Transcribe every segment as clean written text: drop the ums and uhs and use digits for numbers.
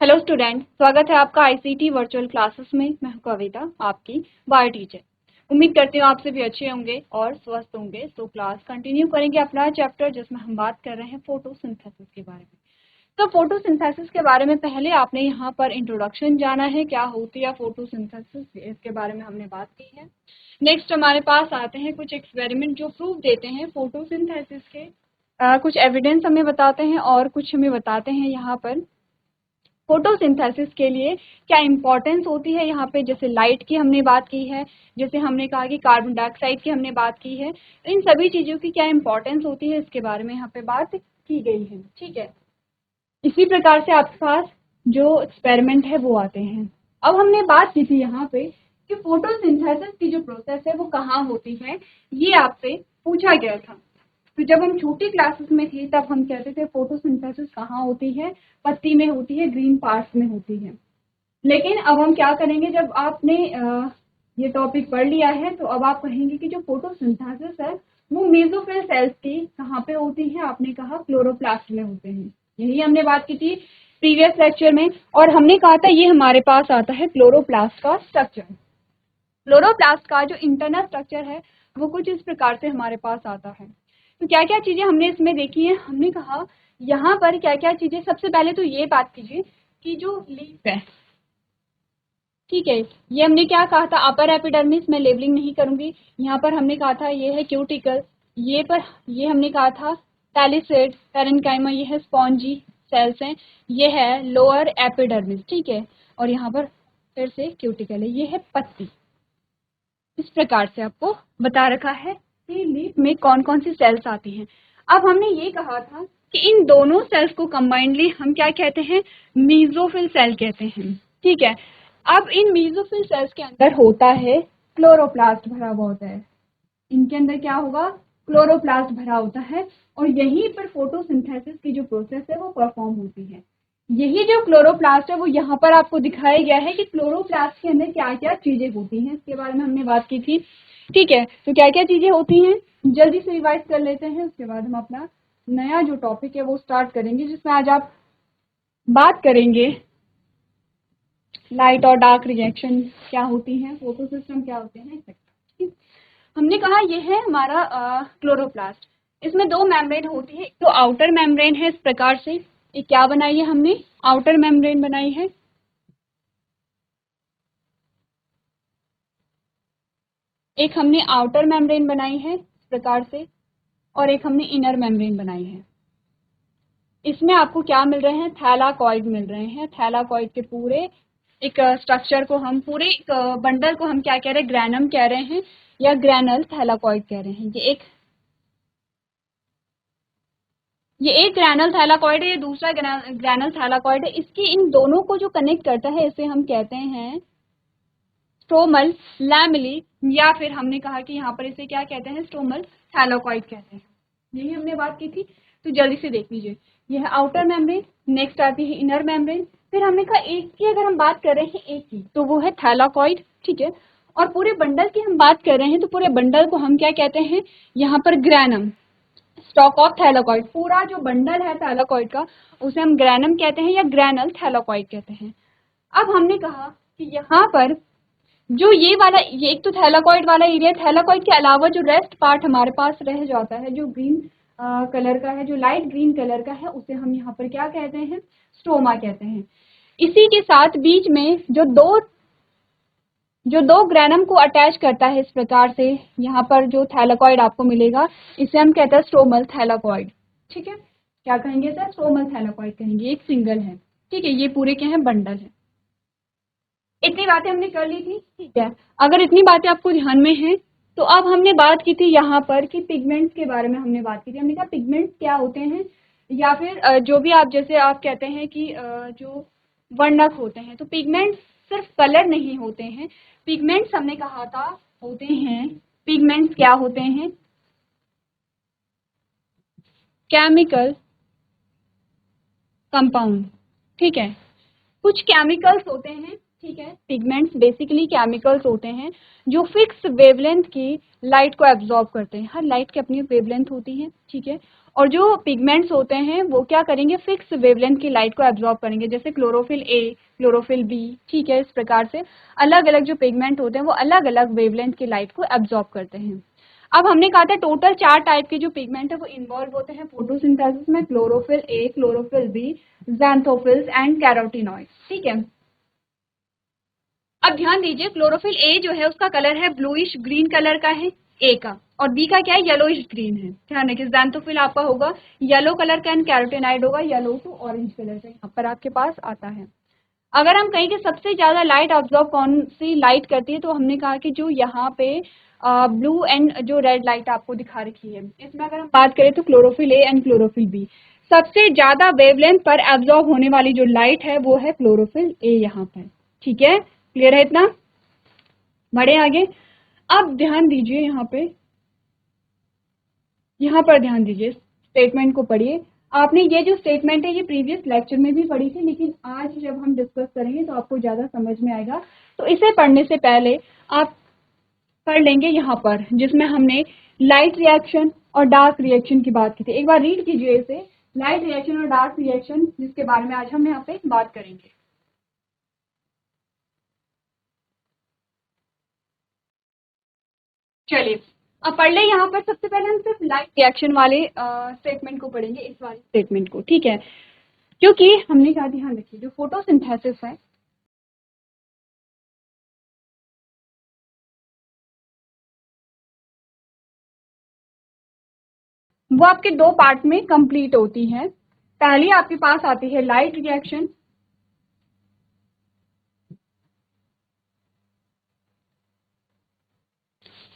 Hello student, स्वागत है आपका आईसीटी वर्चुअल क्लासेस में। मैं हूं कविता, आपकी बायो टीचर। उम्मीद करती हूँ आप सभी अच्छे होंगे और स्वस्थ होंगे। तो क्लास कंटिन्यू करेंगे अपना चैप्टर जिसमें हम बात कर रहे हैं फोटोसिंथेसिस के बारे में। तो फोटोसिंथेसिस के बारे में पहले आपने यहाँ पर इंट्रोडक्शन जाना है, क्या होती है फोटोसिंथेसिस, इसके बारे में हमने बात की है। नेक्स्ट हमारे पास आते हैं कुछ एक्सपेरिमेंट जो प्रूव देते हैं फोटोसिंथेसिस के। कुछ एविडेंस हमें बताते हैं और कुछ हमें बताते हैं यहाँ पर फोटोसिंथेसिस के लिए क्या इंपॉर्टेंस होती है। यहाँ पे जैसे लाइट की हमने बात की है, जैसे हमने कहा कि कार्बन डाइऑक्साइड की हमने बात की है। इन सभी चीज़ों की क्या इंपॉर्टेंस होती है इसके बारे में यहाँ पे बात की गई है। ठीक है, इसी प्रकार से आपके पास जो एक्सपेरिमेंट है वो आते हैं। अब हमने बात की थी यहाँ पे कि फोटोसिंथेसिस की जो प्रोसेस है वो कहाँ होती है, ये आपसे पूछा गया था। तो जब हम छोटी क्लासेस में थे तब हम कहते थे फोटोसिंथेसिस कहाँ होती है, पत्ती में होती है, ग्रीन पार्ट्स में होती है। लेकिन अब हम क्या करेंगे, जब आपने ये टॉपिक पढ़ लिया है तो अब आप कहेंगे कि जो फोटोसिंथेसिस है वो मेसोफिल सेल्स की कहाँ पे होती है। आपने कहा क्लोरोप्लास्ट में होते हैं, यही हमने बात की थी प्रीवियस लेक्चर में। और हमने कहा था ये हमारे पास आता है क्लोरोप्लास्ट का स्ट्रक्चर। क्लोरोप्लास्ट का जो इंटरनल स्ट्रक्चर है वो कुछ इस प्रकार से हमारे पास आता है। तो क्या क्या चीजें हमने इसमें देखी है, हमने कहा यहाँ पर क्या क्या चीजें। सबसे पहले तो ये बात कीजिए कि जो लीफ है, ठीक है, ये हमने क्या कहा था, अपर एपिडर्मिस, में लेबलिंग नहीं करूंगी। यहाँ पर हमने कहा था ये है क्यूटिकल, ये हमने कहा था पैलिसेड पैरेन्काइमा, ये है स्पॉन्जी सेल्स हैं, ये है लोअर एपिडर्मिस। ठीक है, और यहाँ पर फिर से क्यूटिकल है, ये है पत्ती। इस प्रकार से आपको बता रखा है कि लीफ में कौन कौन सी सेल्स आती हैं। अब हमने ये कहा था कि इन दोनों सेल्स को कंबाइंडली हम क्या कहते हैं, मीजोफिल सेल कहते हैं। ठीक है, अब इन मीजोफिल सेल्स के अंदर होता है क्लोरोप्लास्ट भरा हुआ होता है। इनके अंदर क्या होगा, क्लोरोप्लास्ट भरा होता है, और यहीं पर फोटोसिंथेसिस की जो प्रोसेस है वो परफॉर्म होती है। यही जो क्लोरोप्लास्ट है वो यहाँ पर आपको दिखाया गया है कि क्लोरोप्लास्ट के अंदर क्या क्या चीजें होती हैं, इसके बारे में हमने बात की थी। ठीक है, तो क्या क्या चीजें होती हैं जल्दी से रिवाइज कर लेते हैं, उसके बाद हम अपना नया जो टॉपिक है वो स्टार्ट करेंगे, जिसमें आज आप बात करेंगे लाइट और डार्क रिएक्शन क्या होती हैं, फोटो सिस्टम क्या होते हैं, एक्सेट्रा। हमने कहा ये है हमारा क्लोरोप्लास्ट। इसमें दो मेम्ब्रेन होती है, तो आउटर मेम्ब्रेन है इस प्रकार से, ये क्या बनाई है हमने, आउटर मेम्ब्रेन बनाई है। एक हमने आउटर मेम्ब्रेन बनाई है इस प्रकार से, और एक हमने इनर मेम्ब्रेन बनाई है। इसमें आपको क्या मिल रहे हैं, थैलाकॉइड मिल रहे हैं। थैलाकॉइड के पूरे एक स्ट्रक्चर को हम, पूरे एक बंडल को हम क्या कह रहे हैं, ग्रैनम कह रहे हैं या ग्रैनल थैलाकॉइड कह रहे हैं। ये एक ग्रैनल थैलाकॉइड है, ये दूसरा ग्रैनल थैलाकॉइड है। इसकी इन दोनों को जो कनेक्ट करता है इसे हम कहते हैं स्ट्रोमल लैमेली, या फिर हमने कहा कि यहाँ पर इसे क्या कहते हैं, स्ट्रोमल थैलाकॉइड कहते हैं। यही हमने बात की थी। तो जल्दी से देख लीजिए, यह है आउटर मेम्ब्रेन, नेक्स्ट आती है इनर मेम्ब्रेन, फिर हमने कहा एक की अगर हम बात कर रहे हैं एक की तो वो है थैलाकॉइड। ठीक है, और पूरे बंडल की हम बात कर रहे हैं तो पूरे बंडल को हम क्या कहते हैं, यहाँ पर ग्रैनम, स्टॉक ऑफ थैलाकॉइड। पूरा जो बंडल है थैलाकॉइड का उसे हम ग्रैनम कहते हैं या ग्रैनल थैलाकॉइड कहते हैं। अब हमने कहा कि यहाँ पर जो ये वाला, ये एक तो थैलाकॉइड वाला एरिया, थैलाकॉइड के अलावा जो रेस्ट पार्ट हमारे पास रह जाता है जो ग्रीन कलर का है, जो लाइट ग्रीन कलर का है, उसे हम यहाँ पर क्या कहते हैं, स्टोमा कहते हैं। इसी के साथ बीच में जो दो ग्रैनम को अटैच करता है इस प्रकार से, यहाँ पर जो थैलाकॉइड आपको मिलेगा इसे हम कहते हैं स्ट्रोमल थैलाकॉइड। ठीक है, क्या कहेंगे सर, स्ट्रोमल थैलाकॉइड कहेंगे, एक सिंगल है। ठीक है, ये पूरे क्या है, बंडल है। इतनी बातें हमने कर ली थी। ठीक है, अगर इतनी बातें आपको ध्यान में है तो अब हमने बात की थी यहाँ पर कि पिगमेंट्स के बारे में हमने बात की थी। हमने कहा पिगमेंट्स क्या होते हैं, या फिर जो भी आप, जैसे आप कहते हैं कि जो वर्णक होते हैं, तो पिगमेंट्स सिर्फ कलर नहीं होते हैं। पिगमेंट्स हमने कहा था होते हैं, पिगमेंट्स क्या होते हैं, केमिकल कंपाउंड। ठीक है, कुछ केमिकल्स होते हैं। ठीक है, पिगमेंट्स बेसिकली केमिकल्स होते हैं जो फिक्स वेवलेंथ की लाइट को एब्जॉर्ब करते हैं। हर लाइट की अपनी वेवलेंथ होती है। ठीक है, और जो पिगमेंट्स होते हैं वो क्या करेंगे, फिक्स वेवलेंथ की लाइट को एब्जॉर्ब करेंगे, जैसे क्लोरोफिल ए, क्लोरोफिल बी, ठीक है। इस प्रकार से अलग अलग जो पिगमेंट होते हैं वो अलग अलग वेवलेंथ की लाइट को एब्जॉर्ब करते हैं। अब हमने कहा था टोटल 4 टाइप के जो पिगमेंट है वो इन्वॉल्व होते हैं फोटोसिंथेसिस में, chlorophyll A, chlorophyll B, xanthophylls and carotenoids, ठीक है। अब ध्यान दीजिए, क्लोरोफिल ए जो है उसका कलर है ब्लूइश ग्रीन कलर का है ए का, और बी का क्या है, येलोइश ग्रीन है। ध्यान रखिए, ज़ैंथोफिल आपका होगा येलो कलर का एंड कैरोटीनॉइड होगा येलो टू ऑरेंज कलर का, यहाँ पर आपके पास आता है। अगर हम कहें कि सबसे ज्यादा लाइट ऑब्जॉर्व कौन सी लाइट करती है, तो हमने कहा कि जो यहाँ पे ब्लू एंड जो रेड लाइट आपको दिखा रखी है, इसमें अगर हम बात करें तो chlorophyll A and chlorophyll B, सबसे ज्यादा वेवलेंथ पर एब्जॉर्ब होने वाली जो लाइट है वो है क्लोरोफिल ए यहाँ पर, ठीक है। क्लियर है इतना, बढ़े आगे। अब ध्यान दीजिए यहाँ पर ध्यान दीजिए, स्टेटमेंट को पढ़िए। आपने ये जो स्टेटमेंट है ये प्रीवियस लेक्चर में भी पढ़ी थी, लेकिन आज जब हम डिस्कस करेंगे तो आपको ज्यादा समझ में आएगा। तो इसे पढ़ने से पहले आप पढ़ लेंगे यहाँ पर, जिसमें हमने लाइट रिएक्शन और डार्क रिएक्शन की बात की थी। एक बार रीड कीजिए इसे, लाइट रिएक्शन और डार्क रिएक्शन, जिसके बारे में आज हम यहाँ पे बात करेंगे। चलिए अब पढ़ ले। यहाँ पर सबसे पहले हम सिर्फ लाइट रिएक्शन वाले स्टेटमेंट को पढ़ेंगे, इस वाले स्टेटमेंट को, ठीक है। क्योंकि हमने क्या ध्यान रखिए, जो फोटोसिंथेसिस है वो आपके दो पार्ट में कंप्लीट होती है। पहली आपके पास आती है लाइट रिएक्शन,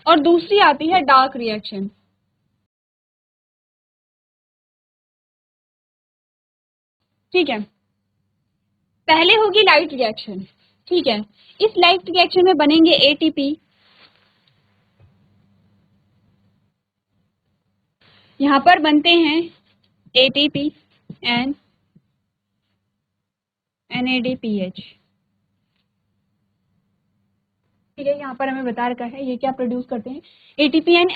और दूसरी आती है डार्क रिएक्शन, ठीक है। पहले होगी लाइट रिएक्शन, ठीक है। इस लाइट रिएक्शन में बनेंगे एटीपी, यहां पर बनते हैं एटीपी एंड एनएडीपीएच, ठीक है। यहाँ पर हमें बता रखा है ये क्या प्रोड्यूस करते हैं, एटीपी एंड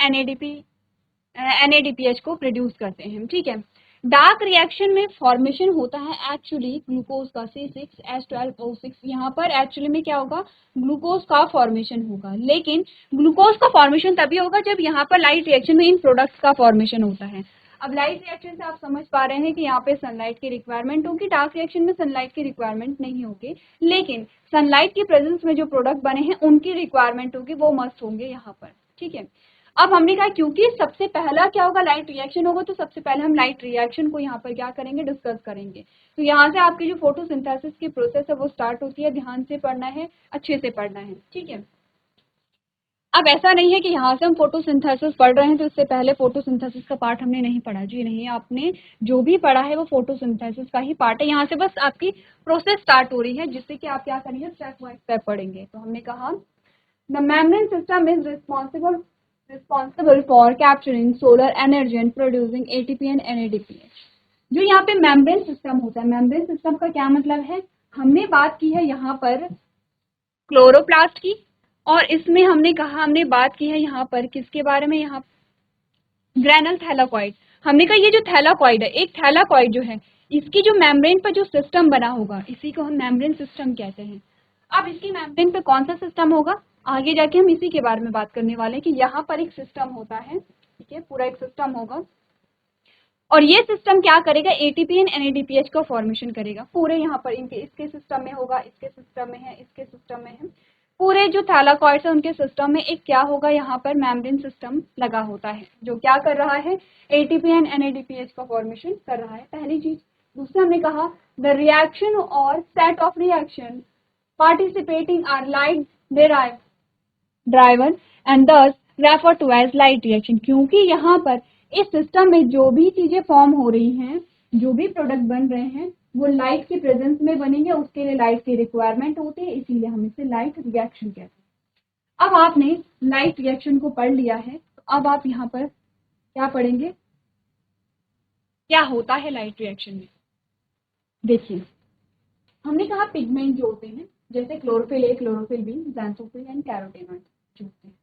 एनएडीपीएच को प्रोड्यूस करते हैं, ठीक है। डार्क रिएक्शन में फॉर्मेशन होता है एक्चुअली ग्लूकोज का C6H12O6, यहाँ पर एक्चुअली में क्या होगा, ग्लूकोज का फॉर्मेशन होगा। लेकिन ग्लूकोज का फॉर्मेशन तभी होगा जब यहाँ पर लाइट रिएक्शन में इन प्रोडक्ट्स का फॉर्मेशन होता है। अब लाइट रिएक्शन से आप समझ पा रहे हैं कि यहाँ पे सनलाइट की रिक्वायरमेंट होगी, डार्क रिएक्शन में सनलाइट की रिक्वायरमेंट नहीं होगी, लेकिन सनलाइट की प्रेजेंस में जो प्रोडक्ट बने हैं उनकी रिक्वायरमेंट होगी, वो मस्ट होंगे यहाँ पर, ठीक है। अब हमने कहा क्योंकि सबसे पहला क्या होगा, लाइट रिएक्शन होगा, तो सबसे पहले हम लाइट रिएक्शन को यहाँ पर क्या करेंगे, डिस्कस करेंगे। तो यहाँ से आपकी जो फोटोसिंथेसिस की प्रोसेस है वो स्टार्ट होती है, ध्यान से पढ़ना है, अच्छे से पढ़ना है, ठीक है। अब ऐसा नहीं है कि यहाँ से हम फोटोसिंथेसिस पढ़ रहे हैं तो इससे पहले फोटोसिंथेसिस का पार्ट हमने नहीं पढ़ा, जी नहीं, आपने जो भी पढ़ा है वो फोटोसिंथेसिस का ही पार्ट है। यहाँ से बस आपकी प्रोसेस स्टार्ट हो रही है, जिससे कि आप क्या करेंगे, स्टेप बाय स्टेप पढ़ेंगे। तो हमने कहा the membrane system is responsible for capturing solar energy and producing ATP and NADPH। जो यहाँ पे मेम्ब्रेन सिस्टम होता है, मेम्ब्रेन सिस्टम का क्या मतलब है, हमने बात की है यहाँ पर क्लोरोप्लास्ट की, और इसमें हमने कहा, हमने बात की है यहाँ पर किसके बारे में, यहाँ ग्रेनल थैलाकॉइड। हमने कहा ये जो थैलाकॉइड है, एक थैलाकॉइड जो है, इसकी जो मेम्ब्रेन पर जो सिस्टम बना होगा इसी को हम मेम्ब्रेन सिस्टम कहते हैं। अब इसकी मेम्ब्रेन पे कौन सा सिस्टम होगा, आगे जाके हम इसी के बारे में बात करने वाले हैं कि यहाँ पर एक सिस्टम होता है, ठीक है, पूरा एक सिस्टम होगा, और ये सिस्टम क्या करेगा, एटीपी एंड एनएडीपीएच का फॉर्मेशन करेगा पूरे यहाँ पर, इनके इसके सिस्टम में होगा, इसके सिस्टम में है, इसके सिस्टम में है, पूरे जो थैलाकॉइड्स है उनके सिस्टम में एक क्या होगा, यहाँ पर मेम्ब्रेन सिस्टम लगा होता है, जो क्या कर रहा है, एटीपी एंड एनएडीपीएच का फॉर्मेशन कर रहा है, पहली चीज। दूसरा हमने कहा द रिएक्शन और set of reaction participating are light driven and thus refer to as light reaction। क्योंकि यहाँ पर इस सिस्टम में जो भी चीजें फॉर्म हो रही हैं, जो भी प्रोडक्ट बन रहे हैं वो लाइट की प्रेजेंस में बनेंगे, उसके लिए लाइट की रिक्वायरमेंट होती है, इसीलिए हम इसे लाइट रिएक्शन कहते हैं। अब आपने लाइट रिएक्शन को पढ़ लिया है, तो अब आप यहाँ पर क्या पढ़ेंगे, क्या होता है लाइट रिएक्शन में। देखिए हमने कहा पिगमेंट जो होते हैं, जैसे chlorophyll A, chlorophyll B, xanthophyll and carotenoid जो होते हैं,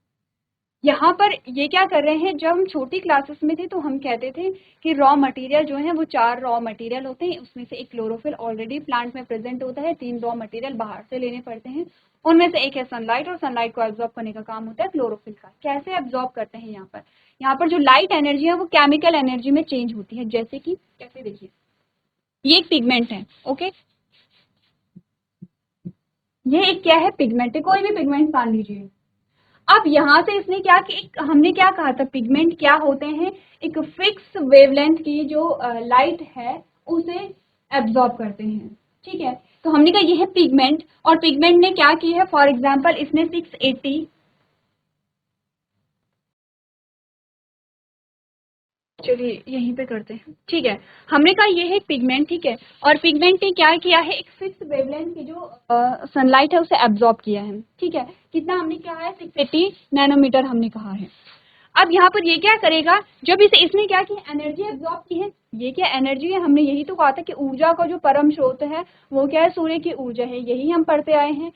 यहाँ पर ये क्या कर रहे हैं, जब हम छोटी क्लासेस में थे तो हम कहते थे कि रॉ मटेरियल जो है वो 4 रॉ मटेरियल होते हैं, उसमें से एक क्लोरोफिल ऑलरेडी प्लांट में प्रेजेंट होता है, 3 रॉ मटेरियल बाहर से लेने पड़ते हैं, उनमें से एक है सनलाइट, और सनलाइट को एब्जॉर्ब करने का काम होता है क्लोरोफिल का। कैसे एब्जॉर्ब करते हैं यहाँ पर जो लाइट एनर्जी है वो केमिकल एनर्जी में चेंज होती है। जैसे कि कैसे, देखिए ये एक पिगमेंट है, ओके, ये एक क्या है, पिगमेंट है, कोई भी पिगमेंट मान लीजिए। अब यहाँ से इसने क्या कि हमने क्या कहा था, पिगमेंट क्या होते हैं, एक फिक्स वेवलेंथ की जो लाइट है उसे एब्जॉर्ब करते हैं, ठीक है। तो हमने कहा ये है पिगमेंट, और पिगमेंट ने क्या की है, फॉर एग्जांपल इसने 680, चलिए यहीं पे करते हैं, ठीक है। हमने कहा ये है पिगमेंट, ठीक है, और पिगमेंट ने क्या किया है, एक फिक्स वेवलेंथ की जो सनलाइट है उसे एब्जॉर्ब किया है, ठीक है। कितना हमने कहा है, 680 नैनोमीटर हमने कहा है। अब यहाँ पर ये क्या करेगा, जब इसे इसने क्या की, एनर्जी एब्जॉर्ब की है, ये क्या एनर्जी है, हमने यही तो कहा था कि ऊर्जा का जो परम स्रोत है वो क्या है, सूर्य की ऊर्जा है, यही हम पढ़ते आए हैं।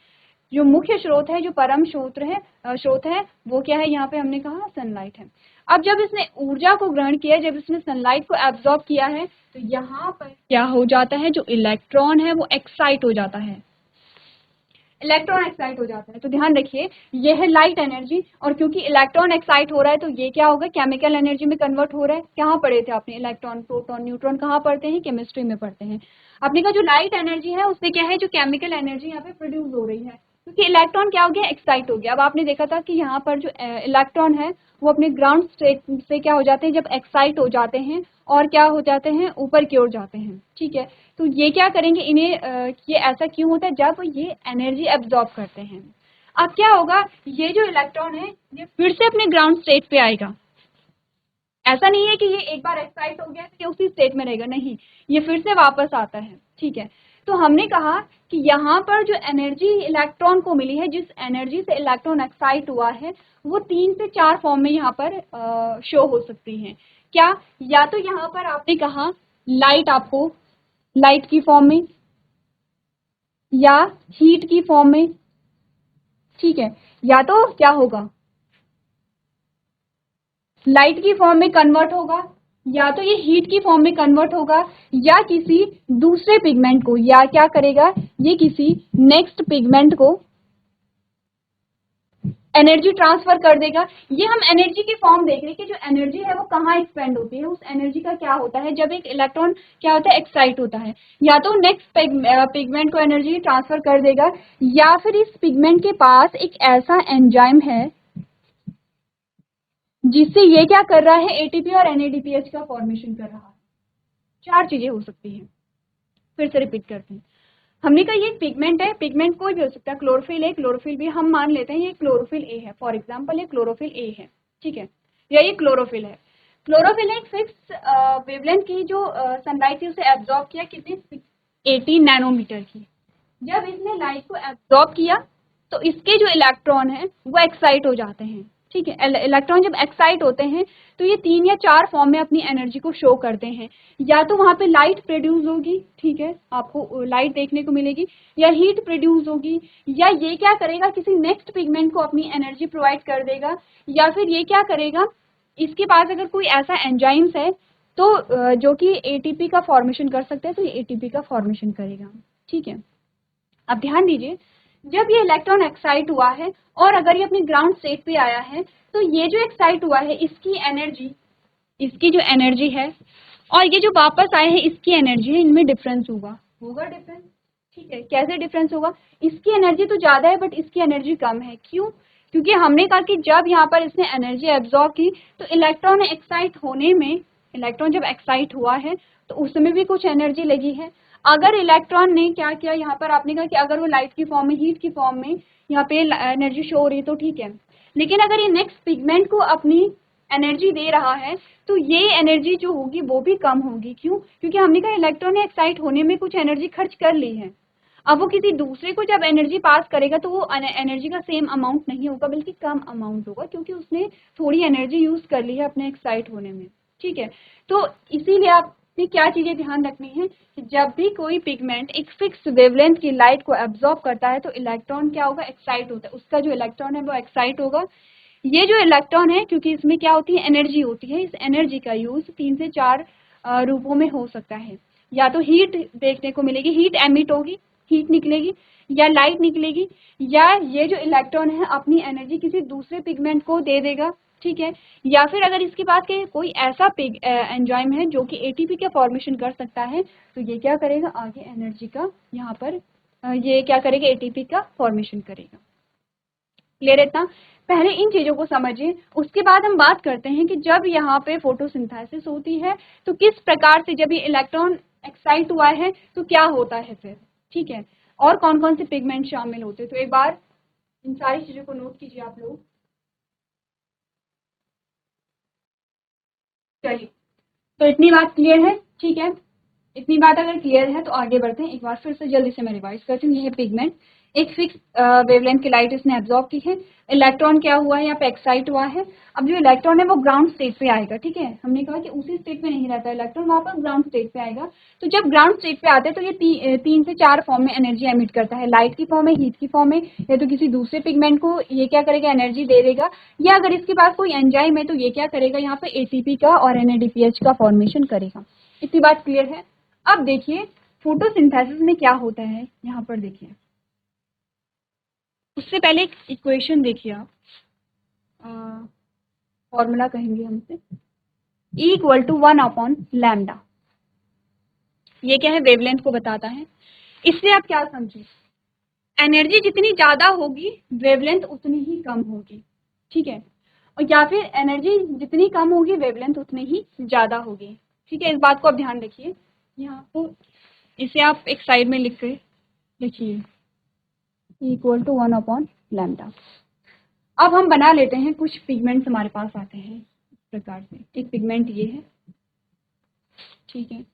जो मुख्य स्रोत है, जो परम स्रोत है वो क्या है, यहाँ पे हमने कहा सनलाइट है। अब जब इसने ऊर्जा को ग्रहण किया, जब इसने सनलाइट को एब्जॉर्ब किया है, तो यहाँ पर क्या हो जाता है, जो इलेक्ट्रॉन है वो एक्साइट हो जाता है, इलेक्ट्रॉन एक्साइट हो जाता है। तो ध्यान रखिए ये है लाइट एनर्जी, और क्योंकि इलेक्ट्रॉन एक्साइट हो रहा है तो ये क्या होगा, केमिकल एनर्जी में कन्वर्ट हो रहा है। कहाँ पढ़े थे आपने, इलेक्ट्रॉन प्रोटॉन न्यूट्रॉन कहाँ पढ़ते हैं, केमिस्ट्री में पढ़ते हैं। आपने कहा जो लाइट एनर्जी है उससे क्या है, जो केमिकल एनर्जी यहाँ पे प्रोड्यूस हो रही है, क्योंकि इलेक्ट्रॉन क्या हो गया, एक्साइट हो गया। अब आपने देखा था कि यहाँ पर जो इलेक्ट्रॉन है वो अपने ग्राउंड स्टेट से क्या हो जाते हैं, जब एक्साइट हो जाते हैं और क्या हो जाते हैं, ऊपर की ओर जाते हैं, ठीक है। तो ये क्या करेंगे, इन्हें ये ऐसा क्यों होता है, जब ये एनर्जी एब्जॉर्ब करते हैं। अब क्या होगा, ये जो इलेक्ट्रॉन है ये फिर से अपने ग्राउंड स्टेट पे आएगा। ऐसा नहीं है कि ये एक बार एक्साइट हो गया तो ये उसी स्टेट में रहेगा, नहीं, ये फिर से वापस आता है, ठीक है। तो हमने कहा कि यहाँ पर जो एनर्जी इलेक्ट्रॉन को मिली है, जिस एनर्जी से इलेक्ट्रॉन एक्साइट हुआ है, वो 3 से 4 फॉर्म में यहाँ पर शो हो सकती है। क्या, या तो यहाँ पर आपने कहा लाइट, आपको लाइट की फॉर्म में, या हीट की फॉर्म में, ठीक है, या तो क्या होगा, लाइट की फॉर्म में कन्वर्ट होगा, या तो ये हीट की फॉर्म में कन्वर्ट होगा, या किसी दूसरे पिगमेंट को, या क्या करेगा, ये किसी नेक्स्ट पिगमेंट को एनर्जी ट्रांसफर कर देगा। ये हम एनर्जी की फॉर्म देख रहे हैं कि जो एनर्जी है वो कहाँ एक्सपेंड होती है, उस एनर्जी का क्या होता है जब एक इलेक्ट्रॉन क्या होता है, एक्साइट होता है। या तो नेक्स्ट पिगमेंट को एनर्जी ट्रांसफर कर देगा, या फिर इस पिगमेंट के पास एक ऐसा एंजाइम है जिससे ये क्या कर रहा है, एटीपी और एनएडीपीएच का फॉर्मेशन कर रहा है। 4 चीजें हो सकती हैं। फिर से रिपीट करते हैं, हमने कहा ये पिगमेंट है, पिगमेंट कोई भी हो सकता है, क्लोरोफिल है, क्लोरोफिल भी हम मान लेते हैं ये क्लोरोफिल ए है, फॉर एग्जांपल ये क्लोरोफिल ए है, ठीक है, या ये क्लोरोफिल है। क्लोरोफिल एक फिक्स वेवलेंथ की जो सनलाइट थी उसे एब्जॉर्ब किया, कितनी, 80 नैनोमीटर की। जब इसने लाइट को एब्जॉर्ब किया तो इसके जो इलेक्ट्रॉन है वो एक्साइट हो जाते हैं, ठीक है। इलेक्ट्रॉन जब एक्साइट होते हैं तो ये 3 या 4 फॉर्म में अपनी एनर्जी को शो करते हैं। या तो वहां पे लाइट प्रोड्यूस होगी, ठीक है, आपको लाइट देखने को मिलेगी, या हीट प्रोड्यूस होगी, या ये क्या करेगा, किसी नेक्स्ट पिगमेंट को अपनी एनर्जी प्रोवाइड कर देगा, या फिर ये क्या करेगा, इसके पास अगर कोई ऐसा एंजाइम्स है तो जो कि एटीपी का फॉर्मेशन कर सकते हैं, तो ये एटीपी का फॉर्मेशन करेगा, ठीक है। अब ध्यान दीजिए, जब ये इलेक्ट्रॉन एक्साइट हुआ है और अगर ये अपनी ग्राउंड स्टेट पे आया है, तो ये जो एक्साइट हुआ है इसकी एनर्जी, इसकी जो एनर्जी है, और ये जो वापस आए हैं इसकी एनर्जी है, इनमें डिफरेंस होगा डिफरेंस, ठीक है। कैसे डिफरेंस होगा, इसकी एनर्जी तो ज्यादा है बट इसकी एनर्जी कम है, क्यों, क्योंकि हमने कहा कि जब यहाँ पर इसने एनर्जी एब्जॉर्ब की तो इलेक्ट्रॉन एक्साइट होने में, इलेक्ट्रॉन जब एक्साइट हुआ है तो उसमें भी कुछ एनर्जी लगी है। अगर इलेक्ट्रॉन ने क्या किया, यहाँ पर आपने कहा कि अगर वो लाइट की फॉर्म में, हीट की फॉर्म में यहाँ पे एनर्जी शो हो रही है तो ठीक है, लेकिन अगर ये नेक्स्ट पिगमेंट को अपनी एनर्जी दे रहा है तो ये एनर्जी जो होगी वो भी कम होगी, क्यों, क्योंकि हमने कहा इलेक्ट्रॉन ने एक्साइट होने में कुछ एनर्जी खर्च कर ली है। अब वो किसी दूसरे को जब एनर्जी पास करेगा तो वो एनर्जी का सेम अमाउंट नहीं होगा बल्कि कम अमाउंट होगा, क्योंकि उसने थोड़ी एनर्जी यूज कर ली है अपने एक्साइट होने में, ठीक है। तो इसीलिए आपने क्या चीजें ध्यान रखनी है कि जब भी कोई पिगमेंट एक फिक्स वेवलेंथ की लाइट को एब्जॉर्ब करता है तो इलेक्ट्रॉन क्या होगा, एक्साइट होता है, उसका जो इलेक्ट्रॉन है वो एक्साइट होगा। ये जो इलेक्ट्रॉन है, क्योंकि इसमें क्या होती है, एनर्जी होती है, इस एनर्जी का यूज 3 से 4 रूपों में हो सकता है। या तो हीट देखने को मिलेगी, हीट एमिट होगी, हीट निकलेगी, या लाइट निकलेगी, या ये जो इलेक्ट्रॉन है अपनी एनर्जी किसी दूसरे पिगमेंट को दे देगा, ठीक है। या फिर अगर इसके पास के कोई ऐसा एंजाइम है जो कि एटीपी का फॉर्मेशन कर सकता है, तो ये क्या करेगा, आगे एनर्जी का यहाँ पर ये क्या करेगा, एटीपी का फॉर्मेशन करेगा। क्लियर है इतना? पहले इन चीजों को समझिए, उसके बाद हम बात करते हैं कि जब यहाँ पे फोटोसिंथेसिस होती है तो किस प्रकार से, जब ये इलेक्ट्रॉन एक्साइट हुआ है तो क्या होता है फिर, ठीक है, और कौन कौन से पिगमेंट शामिल होते हैं। तो एक बार इन सारी चीजों को नोट कीजिए आप लोग। चलिए, तो इतनी बात क्लियर है, ठीक है। इतनी बात अगर क्लियर है तो आगे बढ़ते हैं। एक बार फिर से जल्दी से मैं रिवाइज करती हूँ। ये है पिगमेंट, एक फिक्स वेवलेंथ की लाइट इसने एब्जॉर्ब की है। इलेक्ट्रॉन क्या हुआ है, यहाँ पे एक्साइट हुआ है। अब जो इलेक्ट्रॉन है वो ग्राउंड स्टेट पे आएगा, ठीक है। हमने कहा कि उसी स्टेट में नहीं रहता इलेक्ट्रॉन, वहाँ पर ग्राउंड स्टेट पे आएगा। तो जब ग्राउंड स्टेट पे आते हैं तो ये 3 से 4 फॉर्म में एनर्जी एमिट करता है, लाइट की फॉर्म में, हीट की फॉर्म में, या तो किसी दूसरे पिगमेंट को ये क्या करेगा, एनर्जी दे देगा, या अगर इसके पास कोई एंजाइम है तो ये क्या करेगा, यहाँ पे एटीपी का और एनएडीपीएच का फॉर्मेशन करेगा। इतनी बात क्लियर है? अब देखिए फोटोसिंथेसिस में क्या होता है, यहाँ पर देखिए। उससे पहले एक इक्वेशन देखिए आप, फॉर्मूला कहेंगे हमसे, E इक्वल टू 1/λ। ये क्या है, वेवलेंथ को बताता है। इससे आप क्या समझे, एनर्जी जितनी ज्यादा होगी वेवलेंथ उतनी ही कम होगी, ठीक है। और या फिर एनर्जी जितनी कम होगी वेवलेंथ उतनी ही ज्यादा होगी, ठीक है। इस बात को आप ध्यान रखिए। यहाँ तो इसे आप एक साइड में लिख के लिखिए, इक्वल टू 1/λ। अब हम बना लेते हैं, कुछ पिगमेंट्स हमारे पास आते हैं इस प्रकार से। एक पिगमेंट ये है, ठीक है,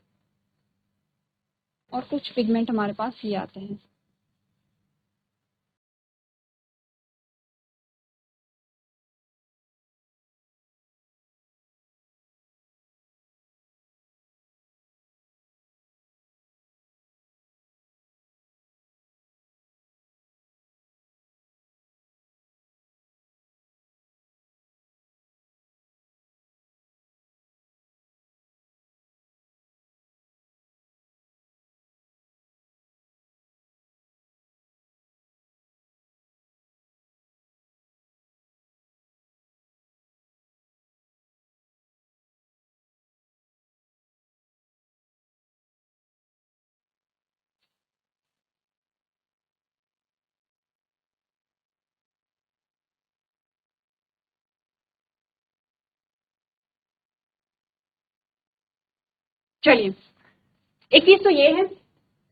और कुछ पिगमेंट हमारे पास ये आते हैं। चलिए, एक चीज तो ये है।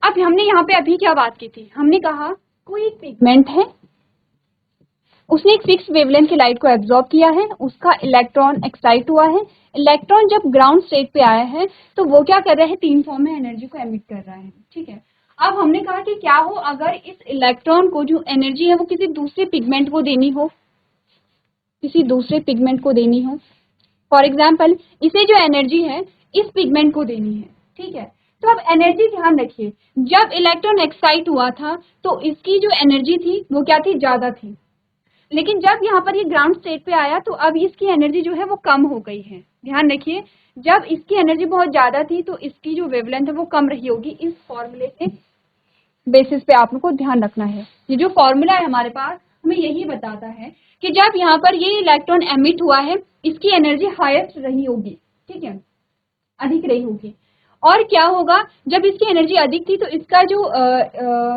अब हमने यहाँ पे अभी क्या बात की थी, हमने कहा कोई एक पिगमेंट है, उसने एक फिक्स वेवलेंथ की लाइट को एब्जॉर्ब किया है, उसका इलेक्ट्रॉन एक्साइट हुआ है। इलेक्ट्रॉन जब ग्राउंड स्टेट पे आया है तो वो क्या कर रहा है, 3 फॉर्म में एनर्जी को एमिट कर रहा है, ठीक है। अब हमने कहा कि क्या हो अगर इस इलेक्ट्रॉन को जो एनर्जी है वो किसी दूसरे पिगमेंट को देनी हो, किसी दूसरे पिगमेंट को देनी हो। फॉर एग्जाम्पल इसे जो एनर्जी है इस पिगमेंट को देनी है, ठीक है। तो अब एनर्जी ध्यान रखिए, जब इलेक्ट्रॉन एक्साइट हुआ था तो इसकी जो एनर्जी थी वो क्या थी, ज्यादा थी। लेकिन जब यहाँ पर ये ग्राउंड स्टेट पे आया तो अब इसकी एनर्जी जो है वो कम हो गई है। ध्यान रखिए, जब इसकी एनर्जी बहुत ज्यादा थी तो इसकी जो वेवलेंथ है वो कम रही होगी। इस फॉर्मूले के बेसिस पे आप लोग को ध्यान रखना है। ये जो फॉर्मूला है हमारे पास हमें यही बताता है कि जब यहाँ पर ये इलेक्ट्रॉन एमिट हुआ है इसकी एनर्जी हाईएस्ट रही होगी, ठीक है, अधिक रही होगी। और क्या होगा, जब इसकी एनर्जी अधिक थी तो इसका जो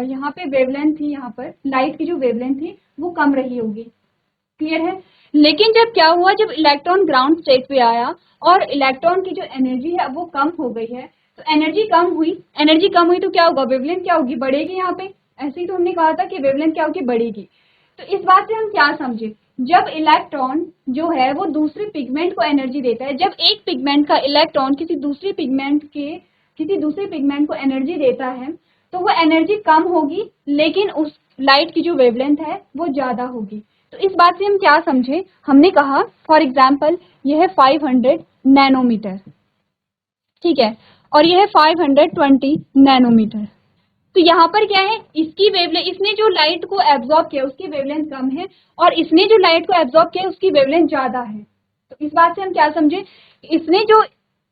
यहाँ पे वेवलेंथ थी, यहाँ पर लाइट की जो वेवलेंथ थी वो कम रही होगी। क्लियर है? लेकिन जब क्या हुआ, जब इलेक्ट्रॉन ग्राउंड स्टेट पे आया और इलेक्ट्रॉन की जो एनर्जी है वो कम हो गई है, तो एनर्जी कम हुई, एनर्जी कम हुई तो क्या होगा, वेवलेंथ क्या होगी, बढ़ेगी। यहाँ पे ऐसे ही तो हमने कहा था कि वेवलेंथ क्या होगी, बढ़ेगी। तो इस बात से हम क्या समझे, जब इलेक्ट्रॉन जो है वो दूसरे पिगमेंट को एनर्जी देता है, जब एक पिगमेंट का इलेक्ट्रॉन किसी दूसरे पिगमेंट को एनर्जी देता है तो वो एनर्जी कम होगी, लेकिन उस लाइट की जो वेवलेंथ है वो ज्यादा होगी। तो इस बात से हम क्या समझे, हमने कहा फॉर एग्जाम्पल ये है 500 नैनोमीटर, ठीक है, और ये है 520 नैनोमीटर। तो यहाँ पर क्या है, इसकी वेवलेंथ, इसने जो लाइट को एब्जॉर्ब किया उसकी वेवलेंथ कम है और इसने जो लाइट को एब्जॉर्ब किया उसकी वेवलेंथ ज्यादा है। तो इस बात से हम क्या समझे, इसने जो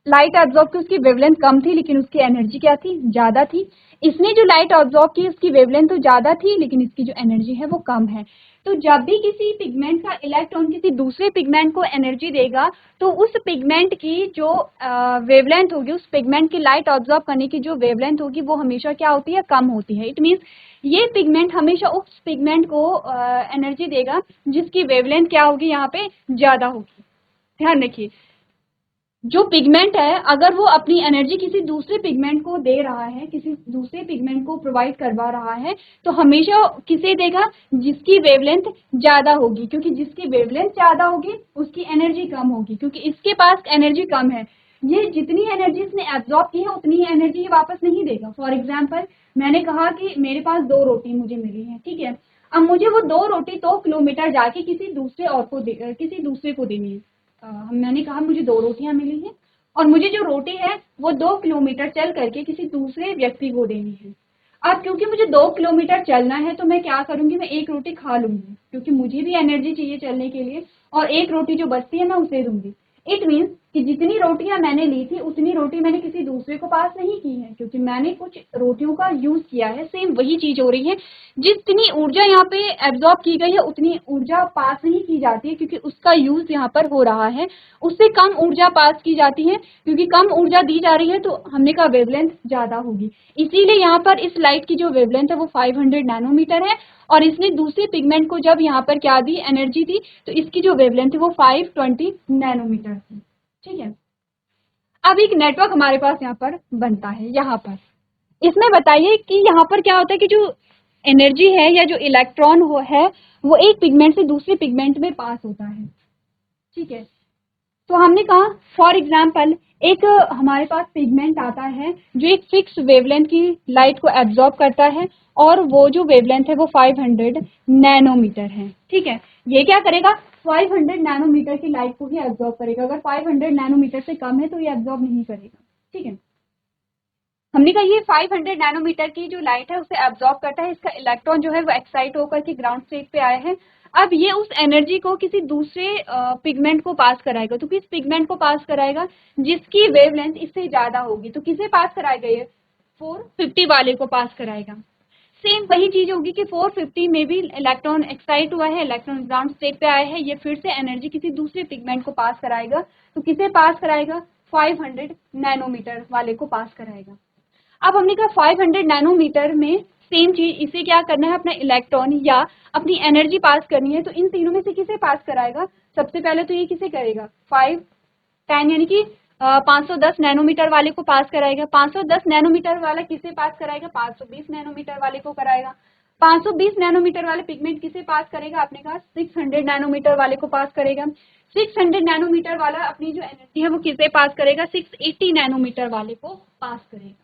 लाइट एब्जॉर्ब की उसकी वेवलेंथ कम थी लेकिन उसकी एनर्जी क्या थी, ज्यादा थी। इसने जो लाइट एब्जॉर्ब की उसकी वेवलेंथ तो ज्यादा थी लेकिन इसकी जो एनर्जी है वो कम है। तो जब भी किसी पिगमेंट का इलेक्ट्रॉन किसी दूसरे पिगमेंट को एनर्जी देगा तो उस पिगमेंट की जो वेवलेंथ होगी, उस पिगमेंट की लाइट ऑब्जॉर्व करने की जो वेवलेंथ होगी वो हमेशा क्या होती है, कम होती है। इट मीन्स ये पिगमेंट हमेशा उस पिगमेंट को एनर्जी देगा जिसकी वेवलेंथ क्या होगी, यहाँ पे ज्यादा होगी। ध्यान रखिए, जो पिगमेंट है अगर वो अपनी एनर्जी किसी दूसरे पिगमेंट को दे रहा है, किसी दूसरे पिगमेंट को प्रोवाइड करवा रहा है, तो हमेशा किसे देगा, जिसकी वेवलेंथ ज्यादा होगी, क्योंकि जिसकी वेवलेंथ ज्यादा होगी उसकी एनर्जी कम होगी, क्योंकि इसके पास एनर्जी कम है। ये जितनी एनर्जी इसने एब्जॉर्ब की है उतनी ही एनर्जी ये वापस नहीं देगा। फॉर एग्जाम्पल मैंने कहा कि मेरे पास 2 रोटी मुझे मिली है, ठीक है। अब मुझे वो 2 रोटी 2 किलोमीटर जाके किसी दूसरे को देनी है। मैंने कहा मुझे 2 रोटियां मिली हैं और मुझे जो रोटी है वो 2 किलोमीटर चल करके किसी दूसरे व्यक्ति को देनी है। अब क्योंकि मुझे 2 किलोमीटर चलना है तो मैं क्या करूंगी, मैं 1 रोटी खा लूंगी क्योंकि मुझे भी एनर्जी चाहिए चलने के लिए, और 1 रोटी जो बचती है मैं उसे दूंगी। इट मीन्स कि जितनी रोटियां मैंने ली थी उतनी रोटी मैंने किसी दूसरे को पास नहीं की है, क्योंकि मैंने कुछ रोटियों का यूज किया है। सेम वही चीज हो रही है, जितनी ऊर्जा यहाँ पे एब्जॉर्ब की गई है उतनी ऊर्जा पास नहीं की जाती है क्योंकि उसका यूज यहाँ पर हो रहा है। उससे कम ऊर्जा पास की जाती है, क्योंकि कम ऊर्जा दी जा रही है तो हमने कहा वेवलेंथ ज्यादा होगी। इसीलिए यहाँ पर इस लाइट की जो वेवलेंथ है वो 500 नैनोमीटर है, और इसने दूसरे पिगमेंट को जब यहाँ पर क्या दी, एनर्जी दी, तो इसकी जो वेवलेंथ है वो 520 नैनोमीटर थी। ठीक है। अब एक नेटवर्क हमारे पास यहाँ पर बनता है। यहाँ पर इसमें बताइए कि यहाँ पर क्या होता है कि जो एनर्जी है या जो इलेक्ट्रॉन है वो एक पिगमेंट से दूसरे पिगमेंट में पास होता है। ठीक है। तो हमने कहा फॉर एग्जाम्पल एक हमारे पास पिगमेंट आता है जो एक फिक्स वेवलेंथ की लाइट को एब्जॉर्ब करता है, और वो जो वेवलेंथ है वो 500 नैनोमीटर है। ठीक है। ये क्या करेगा, 500 नैनोमीटर की लाइट को ही एब्जॉर्ब करेगा। अगर 500 नैनोमीटर से कम है तो ये एब्जॉर्ब नहीं करेगा। ठीक है। हमने कहा ये 500 नैनोमीटर की जो लाइट है उसे एब्जॉर्ब करता है। इसका इलेक्ट्रॉन जो है वो एक्साइट होकर के ग्राउंड स्टेट पे आया है। अब ये उस एनर्जी को किसी दूसरे पिगमेंट को पास कराएगा। तो किस पिगमेंट को पास कराएगा, जिसकी वेवलेंथ इससे ज्यादा होगी। तो किसे पास कराएगा, ये 450 वाले को पास कराएगा। सेम वही चीज होगी कि 450 में भी इलेक्ट्रॉन एक्साइट हुआ है, इलेक्ट्रॉन ग्राउंड स्टेट पे आया है, ये फिर से एनर्जी किसी दूसरे पिगमेंट को पास कराएगा। तो किसे पास कराएगा, 500 नैनोमीटर वाले को पास कराएगा। अब हमने कहा 500 नैनोमीटर में सेम चीज, इसे क्या करना है, अपना इलेक्ट्रॉन या अपनी एनर्जी पास करनी है। तो इन तीनों में से किसे पास कराएगा, सबसे पहले तो ये किसे करेगा, 510 यानी कि 510 नैनोमीटर वाले को पास कराएगा। 510 नैनोमीटर वाला किसे पास कराएगा, 520 नैनोमीटर वाले को कराएगा। 520 नैनोमीटर वाले पिगमेंट किसे पास करेगा, आपने कहा 600 नैनोमीटर वाले को पास करेगा। 600 नैनोमीटर वाला अपनी जो एनर्जी है वो किसे पास करेगा, 680 नैनोमीटर वाले को पास करेगा।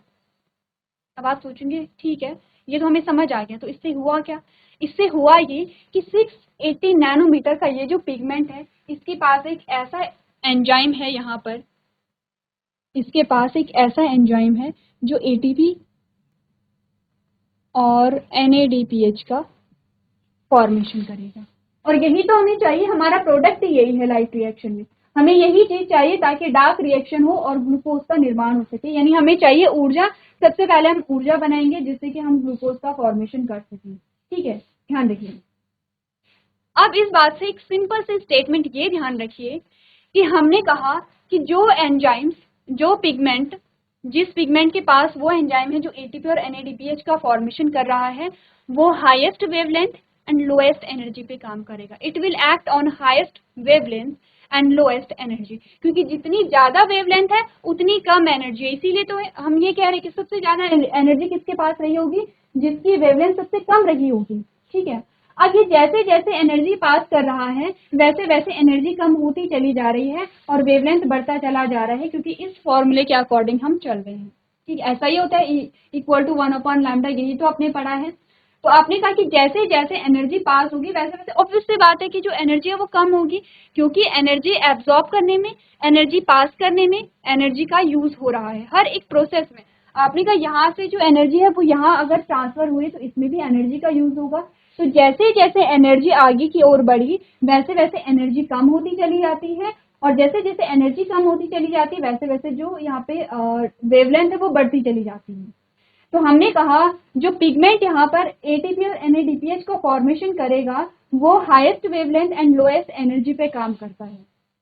अब आप सोचेंगे ठीक है ये तो हमें समझ आ गया, तो इससे हुआ क्या, इससे हुआ ये कि 680 नैनोमीटर का ये जो पिगमेंट है इसके पास एक ऐसा एंजाइम है, यहाँ पर इसके पास एक ऐसा एंजाइम है जो एटीपी और NADPH का फॉर्मेशन करेगा। और यही तो हमें चाहिए, हमारा प्रोडक्ट ही यही है लाइट रिएक्शन में। हमें यही चीज चाहिए ताकि डार्क रिएक्शन हो और ग्लूकोज का निर्माण हो सके। यानी हमें चाहिए ऊर्जा, सबसे पहले हम ऊर्जा बनाएंगे जिससे कि हम ग्लूकोज का फॉर्मेशन कर सकें। ठीक है, ध्यान रखिए। अब इस बात से एक सिंपल से स्टेटमेंट ये ध्यान रखिए कि हमने कहा कि जो एंजाइम्स, जो पिगमेंट, जिस पिगमेंट के पास वो एंजाइम है जो एटीपी और NADPH का फॉर्मेशन कर रहा है, वो highest wavelength and lowest energy पे काम करेगा। It will act on highest wavelength and lowest energy, क्योंकि जितनी ज्यादा वेवलेंथ है उतनी कम एनर्जी है। इसीलिए तो हम ये कह रहे हैं कि सबसे ज्यादा एनर्जी किसके पास रही होगी, जिसकी वेवलेंथ सबसे कम रही होगी। ठीक है। अब ये जैसे जैसे एनर्जी पास कर रहा है वैसे वैसे एनर्जी कम होती चली जा रही है और वेवलेंथ बढ़ता चला जा रहा है, क्योंकि इस फॉर्मूले के अकॉर्डिंग हम चल रहे हैं। ठीक, ऐसा ही होता है, इक्वल टू 1/λ, यही तो आपने पढ़ा है। तो आपने कहा कि जैसे जैसे एनर्जी पास होगी वैसे वैसे ऑब्वियस सी बात है कि जो एनर्जी है वो कम होगी, क्योंकि एनर्जी एब्जॉर्ब करने में, एनर्जी पास करने में एनर्जी का यूज हो रहा है हर एक प्रोसेस में। आपने कहा यहाँ से जो एनर्जी है वो यहाँ अगर ट्रांसफर हुई तो इसमें भी एनर्जी का यूज होगा। तो जैसे जैसे एनर्जी आगे की ओर बढ़ी वैसे वैसे एनर्जी कम होती चली जाती है, और जैसे जैसे एनर्जी कम होती चली जाती है वैसे वैसे जो यहाँ पे वेवलेंथ है वो बढ़ती चली जाती है। तो हमने कहा जो पिगमेंट यहाँ पर एटीपी और एनएडीपीएच को फॉर्मेशन करेगा वो highest wavelength and lowest energy पे काम करता है।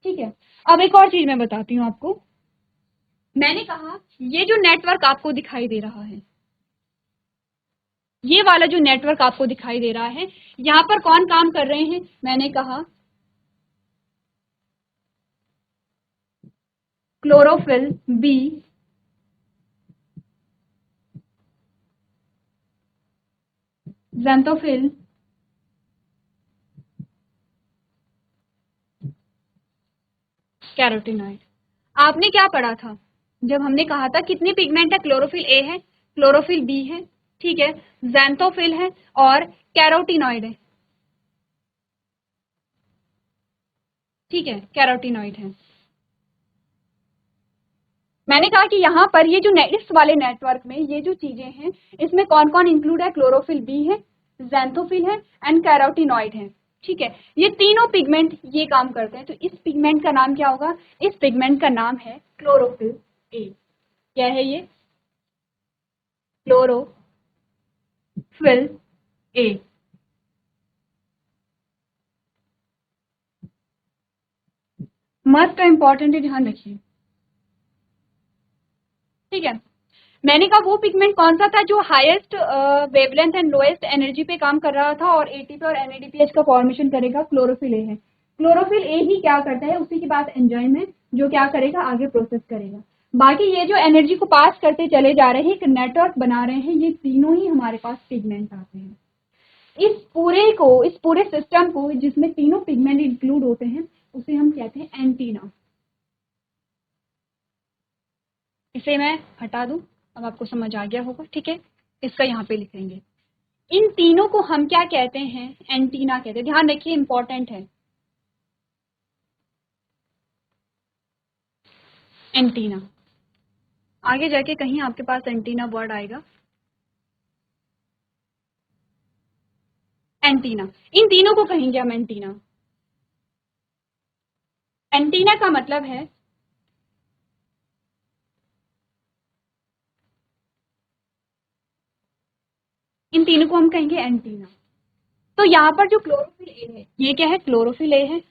ठीक है, अब एक और चीज मैं बताती हूँ आपको। मैंने कहा ये जो नेटवर्क आपको दिखाई दे रहा है, ये वाला जो नेटवर्क आपको दिखाई दे रहा है, यहाँ पर कौन काम कर रहे हैं? मैंने कहा क्लोरोफिल बी, ज़ैंथोफिल, कैरोटीनॉइड। आपने क्या पढ़ा था जब हमने कहा था कितनी पिगमेंट है? क्लोरोफिल ए है, क्लोरोफिल बी है, ठीक है, ज़ैंथोफिल है और कैरोटीनॉइड है। ठीक है, कैरोटीनॉइड है। मैंने कहा कि यहाँ पर ये जो इस वाले नेटवर्क में ये जो चीजें हैं इसमें कौन कौन इंक्लूड है? क्लोरोफिल बी है, ज़ैंथोफिल है एंड कैरोटीनॉइड है। ठीक है, ये तीनों पिगमेंट ये काम करते हैं। तो इस पिगमेंट का नाम क्या होगा? इस पिगमेंट का नाम है क्लोरोफिल ए। क्या है ये? Chlorophyll A. मस्ट इंपॉर्टेंट है, ध्यान रखिए। ठीक है, मैंने कहा वो पिगमेंट कौन सा था जो highest wavelength and lowest energy पे काम कर रहा था और एटीपी और एनएडीपीएच का फॉर्मेशन करेगा? क्लोरोफिल ए है। क्लोरोफिल ए ही क्या करता है? उसी के पास एंजाइम है जो क्या करेगा? आगे प्रोसेस करेगा। बाकी ये जो एनर्जी को पास करते चले जा रहे हैं, एक नेटवर्क बना रहे हैं, ये तीनों ही हमारे पास पिगमेंट आते हैं। इस पूरे सिस्टम को जिसमें तीनों पिगमेंट इंक्लूड होते हैं उसे हम कहते हैं एंटीना। इसे मैं हटा दूं, अब आपको समझ आ गया होगा। ठीक है, इसका यहाँ पे लिखेंगे। इन तीनों को हम क्या कहते हैं? एंटीना कहते हैं। ध्यान रखिए, इंपॉर्टेंट है एंटीना। आगे जाके कहीं आपके पास एंटीना वर्ड आएगा, एंटीना। इन तीनों को कहेंगे हम एंटीना। एंटीना का मतलब है इन तीनों को हम कहेंगे एंटीना। तो यहाँ पर जो क्लोरोफिल ए है, ये क्या है? क्लोरोफिल ए है।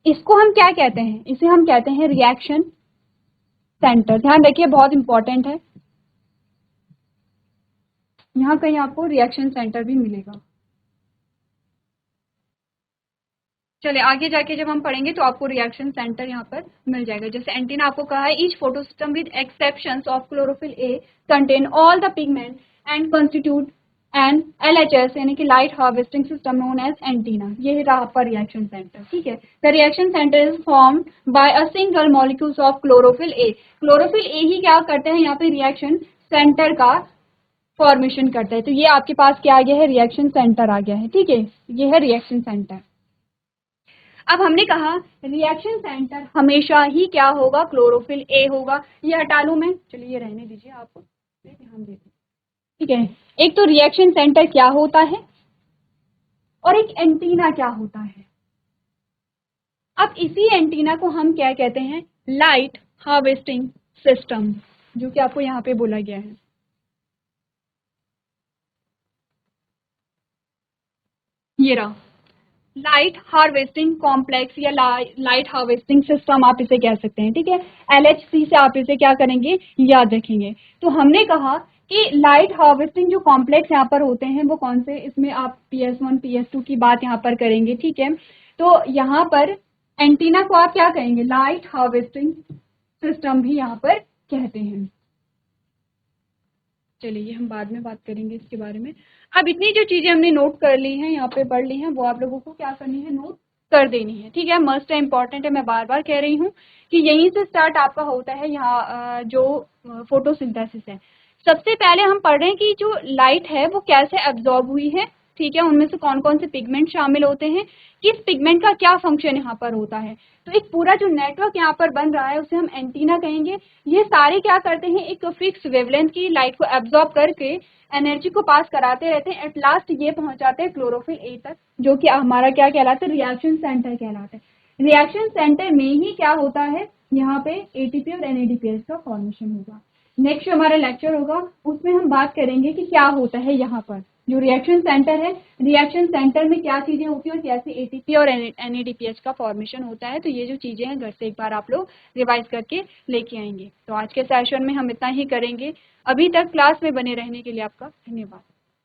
इसको हम क्या कहते हैं? इसे हम कहते हैं रिएक्शन सेंटर। ध्यान रखिए, बहुत इंपॉर्टेंट है। यहाँ कहीं आपको रिएक्शन सेंटर भी मिलेगा। चलिए आगे जाके जब हम पढ़ेंगे तो आपको रिएक्शन सेंटर यहाँ पर मिल जाएगा। जैसे एंटीना आपको कहा है, each photosystem with exceptions of chlorophyll A contain all the pigment and constitute and LHS यानी कि light harvesting system known as antenna. ये है रहा आपका रिएक्शन सेंटर। ठीक है, the reaction centre is form by a single molecules of chlorophyll A. Chlorophyll A ही क्या करते हैं? यहाँ पे रिएक्शन सेंटर का फॉर्मेशन करता है। तो ये आपके पास क्या आ गया है? रिएक्शन सेंटर आ गया है। ठीक है, ये है रिएक्शन सेंटर। अब हमने कहा रिएक्शन सेंटर हमेशा ही क्या होगा? क्लोरोफिल ए होगा। ये हटा लूं मैं, चलिए ये रहने दीजिए, आप ध्यान दीजिए। ठीक है, एक तो रिएक्शन सेंटर क्या होता है और एक एंटीना क्या होता है। अब इसी एंटीना को हम क्या कहते हैं? लाइट हार्वेस्टिंग सिस्टम, जो कि आपको यहाँ पे बोला गया है। ये रहा लाइट हार्वेस्टिंग कॉम्प्लेक्स या लाइट हार्वेस्टिंग सिस्टम आप इसे कह सकते हैं। ठीक है, LHC से आप इसे क्या करेंगे? याद रखेंगे। तो हमने कहा कि लाइट हार्वेस्टिंग जो कॉम्प्लेक्स यहाँ पर होते हैं वो कौन से? इसमें आप PS1 PS2 की बात यहाँ पर करेंगे। ठीक है, तो यहाँ पर एंटीना को आप क्या कहेंगे? लाइट हार्वेस्टिंग सिस्टम भी यहाँ पर कहते हैं। चलिए हम बाद में बात करेंगे इसके बारे में। अब इतनी जो चीजें हमने नोट कर ली हैं, यहाँ पे पढ़ ली हैं, वो आप लोगों को क्या करनी है? नोट कर देनी है। ठीक है, मस्ट है, इंपॉर्टेंट है। मैं बार बार कह रही हूँ कि यहीं से स्टार्ट आपका होता है यहाँ जो फोटोसिंथेसिस है। सबसे पहले हम पढ़ रहे हैं कि जो लाइट है वो कैसे एब्जॉर्ब हुई है ठीक है, उनमें से कौन कौन से पिगमेंट शामिल होते हैं, किस पिगमेंट का क्या फंक्शन यहाँ पर होता है। तो एक पूरा जो नेटवर्क यहाँ पर बन रहा है उसे हम एंटीना कहेंगे। ये सारे क्या करते हैं, एक फिक्स वेवलेंथ की लाइट को एब्जॉर्ब करके एनर्जी को पास कराते रहते हैं। एट लास्ट ये पहुंचाते हैं क्लोरोफिल ए तक, जो कि हमारा क्या कहलाता है, रिएक्शन सेंटर कहलाता है। रिएक्शन सेंटर में ही क्या होता है, यहाँ पे एटीपी और एनएडीपीएस का फॉर्मेशन होगा। नेक्स्ट हमारा लेक्चर होगा, उसमें हम बात करेंगे कि क्या होता है यहाँ पर जो रिएक्शन सेंटर है, रिएक्शन सेंटर में क्या चीजें होती है और कैसे एटीपी और एनएडीपीएच का फॉर्मेशन होता है। तो ये जो चीजें हैं घर से एक बार आप लोग रिवाइज करके लेके आएंगे। तो आज के सेशन में हम इतना ही करेंगे। अभी तक क्लास में बने रहने के लिए आपका धन्यवाद।